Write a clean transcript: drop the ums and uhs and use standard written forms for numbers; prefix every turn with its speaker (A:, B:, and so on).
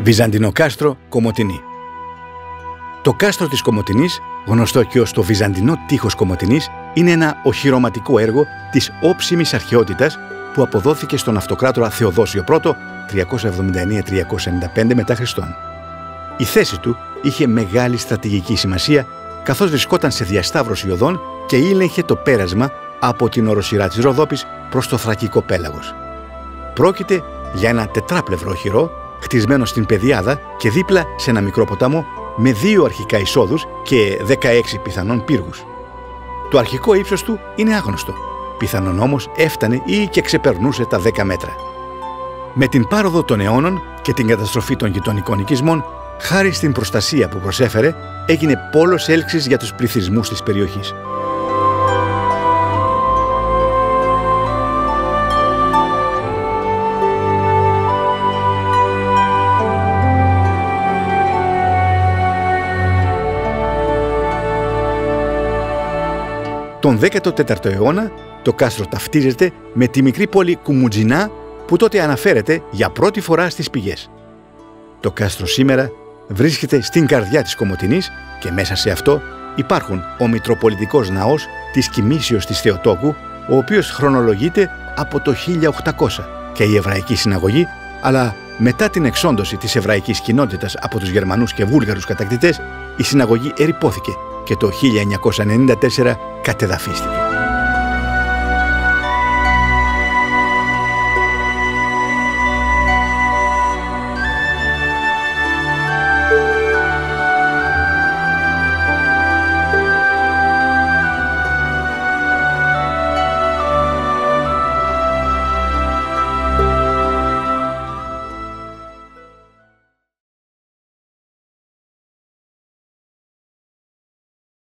A: Βυζαντινό κάστρο Κομοτηνή. Το κάστρο της Κομοτηνής, γνωστό και ως το Βυζαντινό τείχος Κομοτηνής, είναι ένα οχυρωματικό έργο της όψιμης αρχαιότητας που αποδόθηκε στον αυτοκράτορα Θεοδόσιο I 379-395 μετά Χριστόν. Η θέση του είχε μεγάλη στρατηγική σημασία, καθώς βρισκόταν σε διασταύρωση οδών και ήλεγχε το πέρασμα από την οροσειρά της Ροδόπης προς το Θρακικό πέλαγος. Πρόκειται για ένα τετράπλευρο οχυρό, χτισμένο στην Πεδιάδα και δίπλα σε ένα μικρό ποταμό με 2 αρχικά εισόδους και 16 πιθανόν πύργους. Το αρχικό ύψος του είναι άγνωστο, πιθανόν όμως έφτανε ή και ξεπερνούσε τα 10 μέτρα. Με την πάροδο των αιώνων και την καταστροφή των γειτονικών οικισμών, χάρη στην προστασία που προσέφερε, έγινε πόλος έλξης για τους πληθυσμούς της περιοχής. Τον 14ο αιώνα το κάστρο ταυτίζεται με τη μικρή πόλη Κουμουτζινά που τότε αναφέρεται για πρώτη φορά στις πηγές. Το κάστρο σήμερα βρίσκεται στην καρδιά της Κομοτηνής και μέσα σε αυτό υπάρχουν ο Μητροπολιτικός Ναός της Κοιμήσεως της Θεοτόκου, ο οποίος χρονολογείται από το 1800, και η Εβραϊκή Συναγωγή, αλλά μετά την εξόντωση της εβραϊκής κοινότητας από τους Γερμανούς και Βούλγαρους κατακτητές, η συναγωγή ερειπώθηκε και το 1994 κατεδαφίστηκε.